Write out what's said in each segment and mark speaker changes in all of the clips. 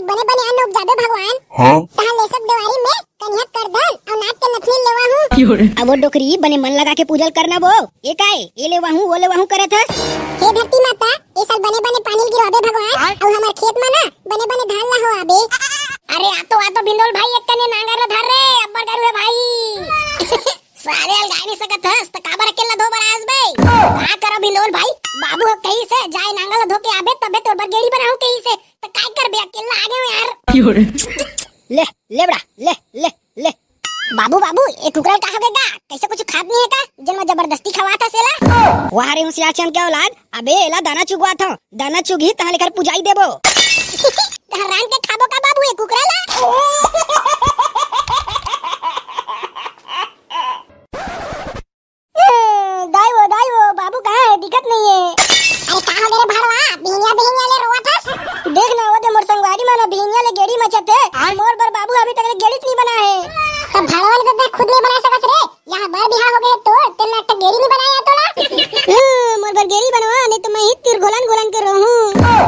Speaker 1: बने बने अन्न उपजाबे भगवान।
Speaker 2: हाँ
Speaker 1: तहां ले सब देवारी में कन्या कर दन और नाक के नथनी लेवा हूं।
Speaker 3: अब वो डोकरी बने मन लगा के पूजल करना वो ये काए ये लेवा हूं वो लेवा हूं करे थस।
Speaker 1: हे धरती माता ये साल बने बने पानी गिराबे भगवान और हमार खेत में ना बने बने धान ला हो आबे।
Speaker 4: अरे आ तो बिंदोल भाई एक कने नांगर ला धर रे अब्बर गरुए भाई सारे अल गाय नहीं सकत हस त काबर अकेला धो बरास बे का करो बिंदोल भाई बाबू हो कहीं से जाए नांगर ला धो के आबे तबे तोर बगेड़ी बनाऊ कहीं से त काय करबे अकेला आ गयो यार।
Speaker 3: ले ले बड़ा ले ले ले
Speaker 4: बाबू बाबू ये कुकरा का होगेगा कैसे कुछ खाद नहीं है का जन्म जबरदस्ती खवाता सेला
Speaker 3: वहारे होशियार चंद के औलाद अबे एला दाना चुगवा था दाना चुगी तहां लेकर पुजाई देबो
Speaker 4: हरान के खाबो का बाबू ये कुकरा ला दाई वो बाबू कहाँ है दिक्कत नहीं है।
Speaker 1: अरे का हो रे भाड़वा बिहिया बिहिया ले रोवत हस।
Speaker 4: देख ना वो दे मोर संगवारी मानो बिहिया ले गेड़ी मचत है मोर पर बाबू अभी तक गेड़ी नहीं बना है।
Speaker 1: तो भाड़वा ने तो खुद नहीं बना सकत रे यहां बर बिहा हो गए तो तेल नाटक गेड़ी नहीं बनाया तोला।
Speaker 4: मोर पर गेड़ी बनवा नहीं तो मैं ही तीर गोलन गोलन कर रहूं।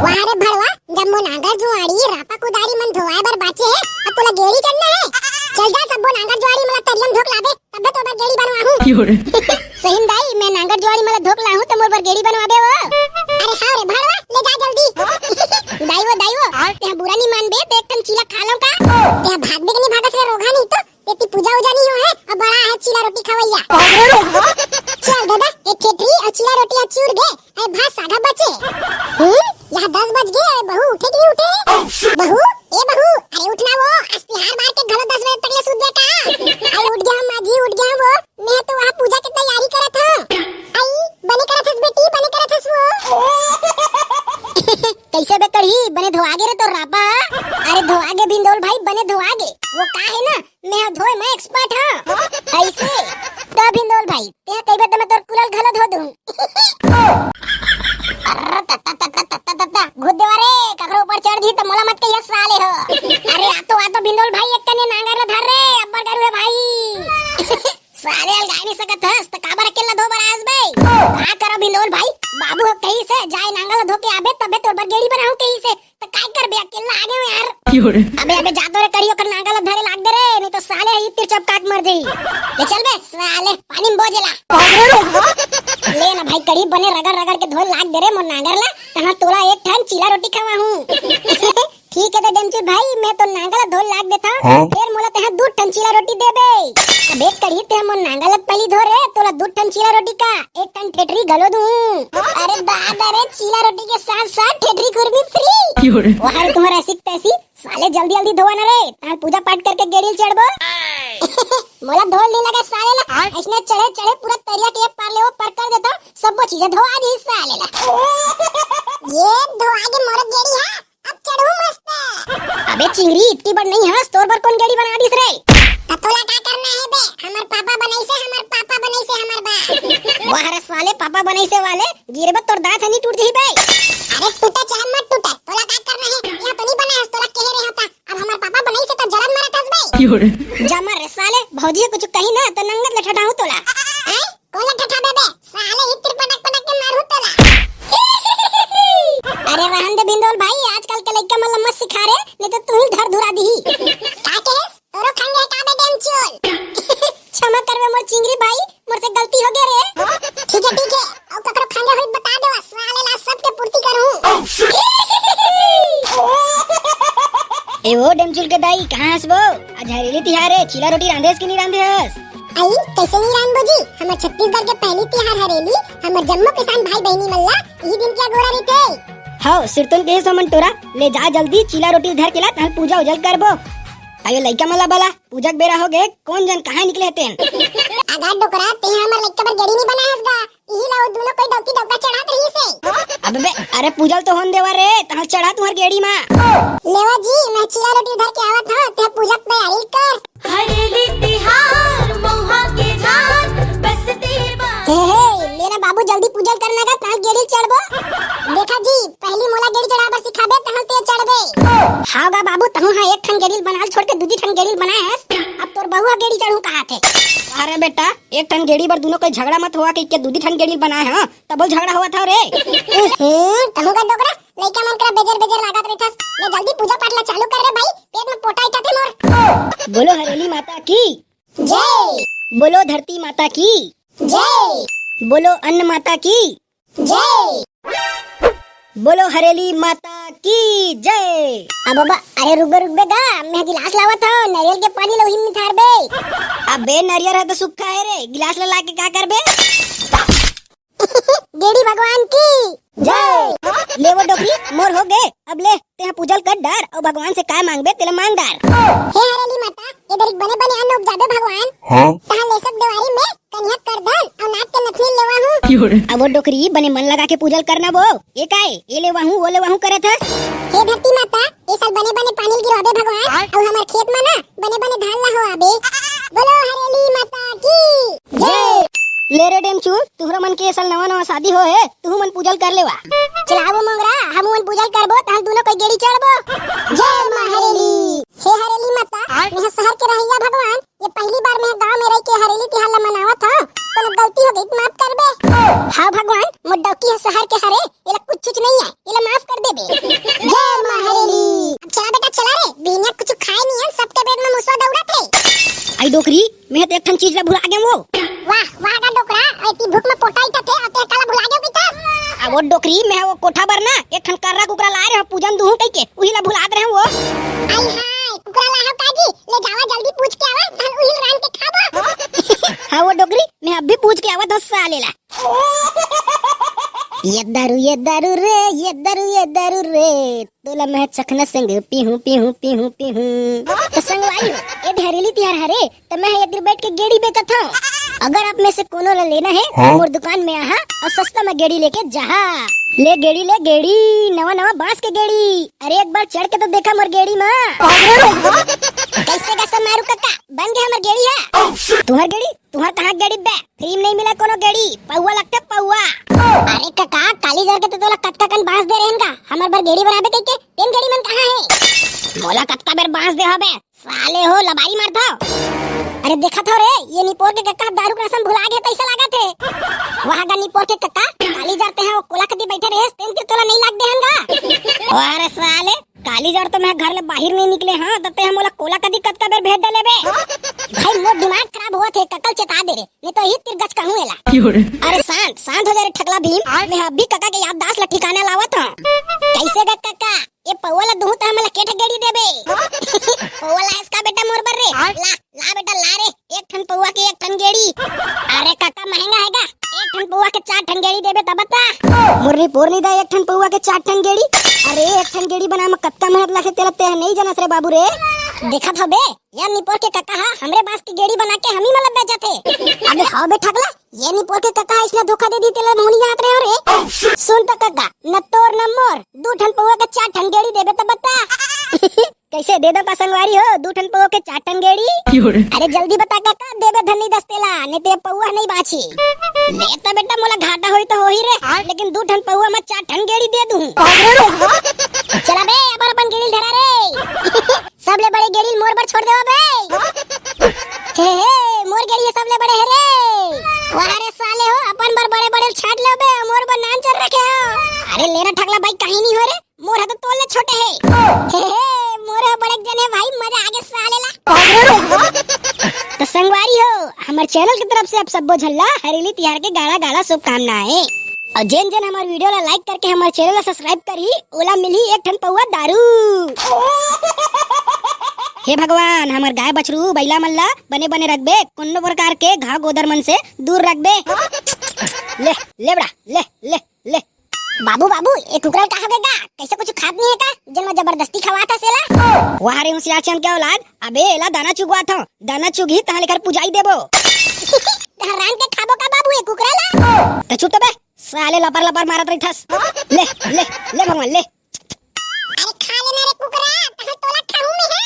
Speaker 1: वहां रे भाड़वा जब मो नांगर जुआड़ी रापा कुदारी मन धोवाए बर बाचे है अब तोला गेड़ी करना है। चल जा सबो नांगर जुआड़ी मला तरियम धोक लाबे तबे तो बर गेड़ी बनवा हूं।
Speaker 4: सही दाई मैं नांगर जुआड़ी मला धोक लाहूं तो मोर पर गेड़ी बनवाबे वो।
Speaker 1: अरे हां रे भाड़वा ले जा जल्दी।
Speaker 4: दाई वो ते बुरा नहीं मानबे ते एक टन चीला खा लो का
Speaker 1: ते भाग भी नहीं भागस रे रोगा नहीं तो तेती पूजा उजा नहीं हो है और बड़ा है चीला रोटी खवैया। चल दादा एक ठेठरी और चीला रोटी अच्छी उड़ गए अरे भात साधा बचे। यहाँ 10 बज गए बहू उठे कि नहीं उठे। बहू ए बहू अरे उठना वो आज तिहार मार के घलो 10 बजे तक ले सूत बेटा। अरे उठ गया माजी उठ गया वो मैं तो वहाँ पूजा की तैयारी करत था। आई बने करत हस बेटी बने करत हस वो।
Speaker 4: कैसे बे कढ़ी बने धोआगे रे तो रापा। अरे धोआगे बिंदोल भाई बने धोआगे वो का है ना मैं धोए मैं एक्सपर्ट हां ऐसे तो बिंदोल भाई ते कहिबे तो मैं तोर कुलल घलो धो दूं। अरे तत्ता घुद देवा रे ककरो ऊपर चढ़ जी तो मोला मत कहिया साले हो। अरे आ तो बिंदोल भाई एक कने नांगर ला धर रे अब्बर गरुए भाई सारे अल गाय नहीं सकत हस त काबर अकेला धो बरास बे का करो बिंदोल भाई बाबू हो कहीं से जाए नांगर ला धो के आबे तबे तोर बगेड़ी बनाऊ कहीं से त काय करबे अकेला आ गयो यार। अबे जातो रे कड़ियो कर नांगर ला धरे लाग दे रे नहीं तो साले ही तीर चपकाट मर जाई। ले चल बे साले पानी में बोझला ले ना भाई कड़ी बने रगड़ रगड़ के धोल लाग दे रे मोर नांगर ला कहां तोला एक ठन चीला रोटी खावा हूं। ठीक है तो डेमचू भाई मैं तो नांगला धोल लाग देता फिर मोला तेहा 2 टन चीला रोटी दे बे। अबे कड़ी ते मन नांगला पहली धो रे तोला 2 टन चीला रोटी का 1 टन ठेठरी गलो दूं। अरे दादा रे चीला रोटी के साथ साथ ठेठरी खुरमी फ्री। वहां तुम्हारा ऐसी तैसी साले जल्दी जल्दी धोवा ना रे तार पूजा पाठ करके गेड़ी चढ़बो। मोला धोल नहीं लगा साले ला इसने चढ़े चढ़े पूरा तरिया के पार ले वो पर कर देता सब चीजें धोआ दी साले ला।
Speaker 1: ये धो आगे मोर गेड़ी है अब चढ़ू मस्त।
Speaker 4: अबे चिंगरी इतनी बड़ नहीं हंस तोर पर कौन गेड़ी बना दिस रे।
Speaker 1: तोला का करना है बे हमर पापा बनाई से हमर बा।
Speaker 4: वाह रे साले पापा बनाई से वाले गिरबे तोर दांत नहीं टूट जही बे।
Speaker 1: अरे टूटा चाहे मत टूटा तोला का करना है यहां तो नहीं बना है तोला कह रहे होता अब हमर पापा बनाई से तो जलन मारत हस बे।
Speaker 4: जमर रे साले भौजी कुछ कही ना तो नंगत ले ठठाऊ तोला।
Speaker 1: हैं कोला ठठा बे साले इत्र पटक पटक के मारू तोला।
Speaker 4: अरे रहन दे बिंदोल भाई आजकल के लइका मन मत सिखा रे नहीं तो तू ही धर धुरा दी।
Speaker 1: का कहे तोरो खंगे का बे डेमचुल।
Speaker 4: क्षमा करबे मोर चिंगरी भाई मोर से गलती हो गया रे।
Speaker 1: ठीक है और ककरो खंगे होई बता दे साले ला सब के पूर्ति करूं।
Speaker 3: ए वो डेमचुल के दाई कहां हस वो आज हरेली तिहार है चीला रोटी रांधेस कि नहीं रांधेस।
Speaker 1: आई कैसे नहीं रान बोजी हमर छत्तीसगढ़ के पहली तिहार हरेली हमर जम्मू किसान भाई बहनी मल्ला ई दिन क्या गोरा रीते।
Speaker 3: हां सिरतन के समन तोरा ले जा जल्दी चीला रोटी धर के ला ताल पूजा उजल करबो। आयो लइका मला बला पूजा के बेरा हो गए कौन जन कहां निकले तेन।
Speaker 1: आगा डोकरा ते हमर लइका पर गेड़ी नहीं बनायसगा ई ला दोनों कोई डौकी डौका चढ़ात रही से।
Speaker 3: अबे अरे पूजल तो होन देवा रे ताल चढ़ा तुम्हार गेड़ी मा।
Speaker 1: लेवा जी मैं चीला रोटी धर के आवत हां ते पूजा की तैयारी कर।
Speaker 5: हरेली तिहार मौहा के झार बसते बा।
Speaker 1: हे लेना बाबू जल्दी पूजल करना का ताल गेड़ी चढ़बो। देखा जी पहली मोला गेड़ी चढ़ाबा सिखाबे तहन ते चढ़बे।
Speaker 4: हां गा बाबू तहु हां एक ठन गेड़ी बनाल छोड़ के दूजी ठन गेड़ी बनाए हस अब तोर बहुआ गेड़ी चढ़ू कहां थे।
Speaker 3: अरे बेटा एक ठन गेड़ी बर दोनों कोई झगड़ा मत हुआ कि दूधी ठन गेड़ी बनाए हां तब झगड़ा हुआ था रे।
Speaker 1: तहु का डोकरा लइका मन करा बेजर बेजर लागत रहथस ले जल्दी पूजा पाठ ला चालू कर।
Speaker 3: की
Speaker 1: जय
Speaker 3: बोलो धरती माता की
Speaker 1: जय
Speaker 3: बोलो अन्न माता की
Speaker 1: जय।
Speaker 3: बोलो हरेली माता की जय।
Speaker 4: अब बाबा अरे रुक बे गा, मैं गिलास लावत हूँ, नारियल के पानी लोही में थार बे।
Speaker 3: अबे नारियल है तो सूखा है रे, गिलास ला के क्या करबे?
Speaker 4: गेड़ी भगवान की
Speaker 1: जय।
Speaker 3: ले वो डोकरी मोर हो गए, अब ले ते पूजल कर डार और भगवान से काय मांगबे तेला मांग डार।
Speaker 1: हे हरेली माता, इधर एक बने बने अन्न उपजाबे भगवान। तहां ले सब देवारी में कन्या कर दन और नाक के नथनी लेवा हूँ।
Speaker 3: अब वो डोकरी बने मन लगा के पूजल करना वो, ये काय ये ले वहू वो ले वहू करे था।
Speaker 1: हे धरती माता, ये साल बने बने पानी गिराबे भगवान और हमार खेत में ना बने बने धान ला हो आबे। बोलो हरेली माता की जय।
Speaker 3: ले रे डेमचू, तुहरा मन के साल नवा नवा शादी हो है, तू मन पूजल कर लेवा।
Speaker 4: चलाबो मोंगरा, हम मन पूजल करबो त हम दोनों कोई गेड़ी चढ़बो।
Speaker 1: जय मां हरेली। हे हरेली माता, मैं शहर के रहिया भगवान, ये पहली बार मैं गांव में रह के हरेली तिहार ला मनावत हूं, तो गलती हो गई माफ कर बे।
Speaker 4: हाँ भगवान, मोर डौकी है शहर के हरे, येला कुछ नहीं है, येला माफ कर दे बे।
Speaker 1: जय मां हरेली। अब चला बेटा चला रे, बिना कुछ खाए नहीं है, सबके पेट में मुसवा दौड़त है।
Speaker 3: आई डोकरी मैं तो एक ठन चीज ला भुला गए वो।
Speaker 1: वाह वाह का डोकरा, ऐती भूख में पोटाई थे अते काला भुला गयो पिता।
Speaker 3: अब वो डोकरी मैं वो कोठा पर ना एक ठन कर्रा कुकरा लाए रहे पूजन दूं कह के उही ला भुलात रहे वो।
Speaker 1: आई हाय कुकरा ला काजी, ले जावा जल्दी पूछ के आवा, धन उहिल रान के खाबो।
Speaker 3: हाँ वो डोकरी मैं अब भी पूछ के आवत हूँ साले ला। ये दारू रे ये दारू रे, तोला मैं चखना संग पीहूं पीहूं पीहूं पीहूं।
Speaker 4: तो संगवारी हो, ये हरेली तिहार हरे, तो मैं इधर बैठ के गेड़ी बेचत हूँ। अगर आप में से कोनो ला लेना है तो मोर दुकान में आहा और सस्ता में गेड़ी लेके जहा।
Speaker 3: ले गेड़ी नवा नवा बांस के गेड़ी। अरे एक बार चढ़ के तो देखा मोर गेड़ी माँ।
Speaker 4: कैसे मारू काका, बन गया हमार गेड़ी है।
Speaker 3: तुम्हार कहाँ गेड़ी बे, फ्री में नहीं मिला कोनो गेड़ी, पौवा लगता पौवा।
Speaker 4: अरे काका काली जर के तो तोला कटका कन बांस दे रहेन का, हमार बार गेड़ी बनाबे कह के, तेन गेड़ी मन कहाँ है?
Speaker 3: मोला कटका बेर बांस दे हबे, साले हो लबाई मारता।
Speaker 4: अरे देखा था रे, ये निपोर के काका दारू का रसम भुला गया, कैसा लगा थे? वहाँ का निपोर के काका काली जरते हैं, वो कोला कदी बैठे रहे, तेन के तोला नहीं लग देहंगा।
Speaker 3: अरे साले काली जड़ तो मैं घर ले बाहर नहीं निकले हाँ, तते हम मोला कोला कदी कटका बेर भेज डाले बे।
Speaker 4: भाई मोर दिमाग खराब हुआ थे, ककल चेता दे रे, नहीं तो ही तिर गच कहूँ एला।
Speaker 3: अरे शांत हो जा रे ठकला भीम, मैं अभी काका के याददाश्त ला ठिकाना लावत हूँ।
Speaker 4: कैसे गा काका, ये पौवा ला दूं तो हमला केठ गेड़ी देबे।
Speaker 3: पौवा ला इसका बेटा मोर बर रे, ला बेटा ला रे, एक ठन पौवा के एक ठन गेड़ी।
Speaker 4: अरे काका महंगा हैगा, एक ठन पौवा के 4 ठन गेड़ी देबे तब बता।
Speaker 3: मुर्री पोरनी दा एक ठन पौवा के 4 ठन गेड़ी। अरे एक ठन गेड़ी बना में कत्ता मेहनत लागे तेला ते नहीं जानत रे बाबू रे।
Speaker 4: देखा था बे, या निपोर के काका हा हमरे बांस की गेड़ी बना के हम ही मतलब बेचते।
Speaker 3: अबे हाँ बे ठकला,
Speaker 4: ये निपोर के काका इसने धोखा दे दी तेला मोनी याद रहे हो रे। सुन तो काका, न तोर न मोर, 2 ठन पौवा के 4 ठन गेड़ी देबे तब बता।
Speaker 3: कैसे दे दो का संगवारी हो, 2 ठन पौवा के 4 ठन गेड़ी।
Speaker 4: अरे जल्दी बता काका, देबे धनी दस्तेला, नहीं ते पौवा नहीं बाची।
Speaker 3: ले तो बेटा मोला घाटा होई तो हो ही रे, लेकिन 2 ठन पौवा में 4 ठन गेड़ी दे दूं।
Speaker 4: चला बे अब अपन गेड़ी धरा रे। सबले बड़े गेड़ी मोर पर छोड़ देवा बे। हे मोर गेड़ी सबले बड़े है रे। वारे साले हो, अपन बर बड़े बड़े छाट ले बे, मोर पर नाम चल रखे हो।
Speaker 3: अरे लेना ठकला भाई कहीं नहीं हो रे,
Speaker 4: मोर तो तोले छोटे है। मोर बड़े जने भाई, मजा आगे साले ला।
Speaker 3: तो संगवारी हो, हमारे चैनल की तरफ से आप सब झल्ला हरेली तिहार के गाड़ा गाड़ा शुभकामनाएं। और जिन जिन हमारे वीडियो ला लाइक करके हमारे चैनल ला सब्सक्राइब करी, ओला मिली एक ठन पौवा दारू। हे भगवान, हमार गाय बछरू बैला मल्ला बने बने रखबे, कोनो प्रकार के घाव गोदर मन से दूर रखबे। ले ले बड़ा ले ले ले।
Speaker 4: बाबू ये कुकरा कहाँ गएगा, कैसे कुछ खात नहीं है का, जन्म जबरदस्ती खवाता सेला।
Speaker 3: वहाँ रे होशियार चंद के औलाद, अबे एला दाना चुगवा था, दाना चुगी तहाँ लेकर पुजाई देबो।
Speaker 4: रान के खाबो का बाबू ये कुकरा ला।
Speaker 3: तो चुप बे, साले लपर लपर मारत रही थस। ले ले ले भगवान ले।
Speaker 1: अरे खा लेना रे कुकरा, तहां तोला खाऊं मैं है।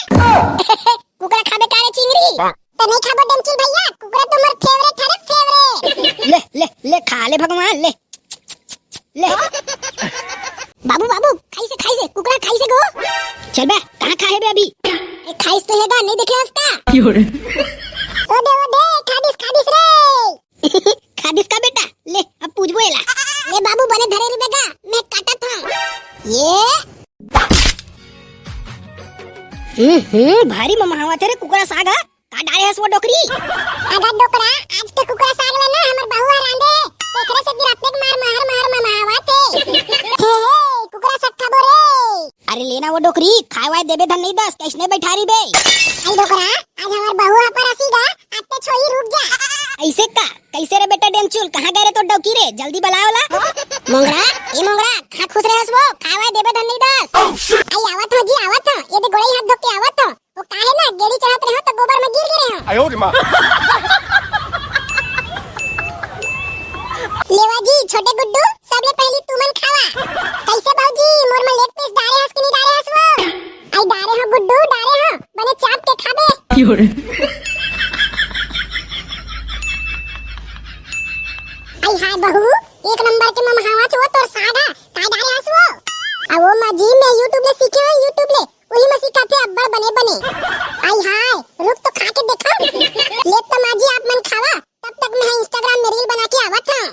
Speaker 4: कुकरा खाबे का रे चिंगरी।
Speaker 1: तो नहीं खाबो डमचिल भैया, कुकरा तो मोर फेवरेट है रे फेवरेट।
Speaker 3: ले ले ले खा ले भगवान ले ले।
Speaker 4: बाबू खाई से कुकरा खाई से गो।
Speaker 3: चल बे, कहाँ खाए बे अभी?
Speaker 4: खाइस तो हैगा, नहीं देखे उसका।
Speaker 1: ओदे खादिस रे।
Speaker 3: खादिस का बेटा, ले अब पूछबो एला।
Speaker 4: ले बाबू बने धरे रे बेगा, मैं काटा था। ये
Speaker 3: भारी ममहावा तेरे कुकरा सागा, कहाँ डाले हस वो डोकरी?
Speaker 1: अगर डोकरा आज के कुकरा सागला ना हमर बहुआ रांधे एकरे से गिरतने मार मामावत हे कुकरा सट्टा बोरे।
Speaker 3: अरे लेना वो डोकरी खाए वाए देबे धन नहीं दस कैसने बैठा रही बे।
Speaker 1: आई डोकरा आज हमर बहुआ पर आसीगा आते छोई रुक जा।
Speaker 3: ऐसे का कैसे रे बेटा डेमचुल कहाँ गए रे तो डोकी रे जल्दी बुलाओला।
Speaker 4: मोंगरा ए मोंगरा खा खुश रहस वो खाए वाए देबे धन नहीं दस।
Speaker 1: आई आवत हो जी आवत हो ये दे गोड़ई हाथ धो के आवत हो वो काहे ना गेड़ी चढ़ात रहे हो तो गोबर में गिर गिरे हो।
Speaker 2: आयो रे मां।
Speaker 1: लेवा जी छोटे गुड्डू सबले पहली तुमन खावा। कैसे बाबूजी मोर में लेग पीस डारे हस कि नहीं डारे हस वो? आई डारे हो गुड्डू डारे हो बने चाप के खाबे। आई हाय बहू एक नंबर के ममहावा छो तोर सागा काय डारे हस वो? आ वो माजी मैं YouTube ले सीखे हो YouTube ले वही में सिखाते अब्बड़ बने। आई हाय रुक तो खा के देखो। ले तो माजी आप मन खावा तब तक मैं इंस्टाग्राम में रील बना के आवत हूं।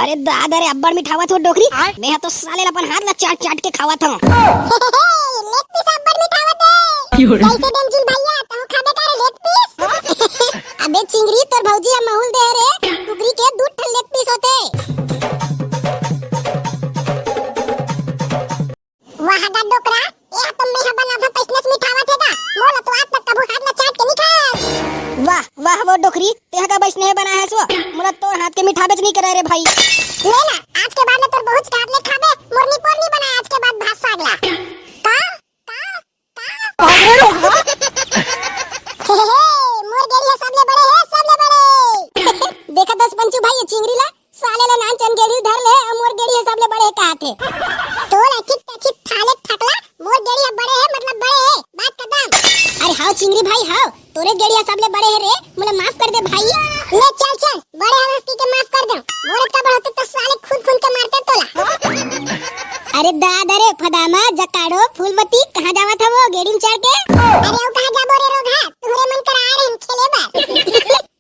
Speaker 3: अरे दादा रे अब्बड़ मिठावत हो डोकरी मैं तो साले अपन हाथ ला चाट चाट के खावत हूं।
Speaker 1: लेग पीस अब्बड़ मिठावत है कैसे डेमजुल भैया तू खाबे का लेग पीस?
Speaker 4: अबे चिंगरी तोर भौजी अब माहौल दे रे टुकरी के दूध ठन लेग पीस होते।
Speaker 1: वाह गा डोकरा ये तो मैं बना था पैसनस मिठावत है दा मोला तो आज तक कबू हाथ ला चाट के नहीं खाया।
Speaker 3: वाह वाह वो डोकरी तेहा का बैसने बना है सो मोला तो हाथ के मिठा बेच नहीं करे रे भाई।
Speaker 1: लेना आज के बाद में तोर बहुत काट ले खाबे मुरनी पोरनी बना आज के बाद भात सागला का मोर गेड़ी है सबले बड़े
Speaker 4: देखा दस पंचू भाई ये चिंगरी ला साले ला नान चन गेड़ी धर ले और मोर गेड़ी है सबले बड़े काथे।
Speaker 1: तो लचित थाले ठकला मोर गेड़ी है बड़े है मतलब बड़े है बात खत्म।
Speaker 4: अरे हाओ चिंगरी भाई हाओ तोरे गेड़ी है सबले बड़े है रे मुझे माफ कर दे भाई।
Speaker 1: ले चल बड़े हस्ती के माफ कर दो मोर का बड़ा तो साले खुद के मारते तोला।
Speaker 4: अरे दादा रे फदामा जकाड़ो फूलमती कहाँ जावा था वो गेड़ी में चढ़ के?
Speaker 1: अरे वो कहाँ जाबो रे रोगा तुम्हारे मन कर आ रहे हम खेले बा।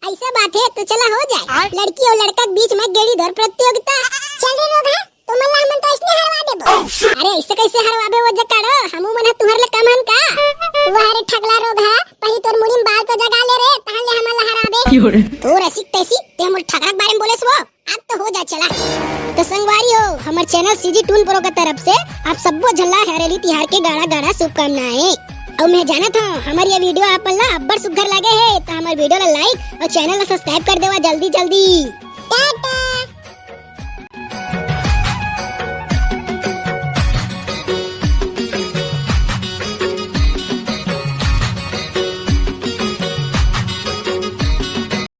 Speaker 4: ऐसा बात है तो चला हो जाए लड़की और लड़का के बीच में गेड़ी धर प्रतियोगिता।
Speaker 1: चल रे रोगा तुम मन हमन तो इसने हरवा देबो।
Speaker 4: अरे ऐसे कैसे हरवाबे वो जकाड़ो हमू मन तुहर ले कमान का।
Speaker 1: वाह रे ठगला रोगा पहली तोर मुड़ी में बाल तो जगा ले रे ताले हमन ला हराबे।
Speaker 4: तू रसिक तैसी ते हमर ठगरा के बारे में बोलेस वो आज तो हो जा चला। तो संगवारी हो हमारे चैनल सीजी टून प्रो की तरफ से आप सबको झल्ला हरेली तिहार के गाड़ा गाड़ा शुभकामनाएं। और मैं जाना था हमारी ये वीडियो आप ला अब्बड़ सुघर लगे है तो हमारे वीडियो ला लाइक और चैनल ला सब्सक्राइब कर देवा जल्दी जल्दी।
Speaker 1: टाटा।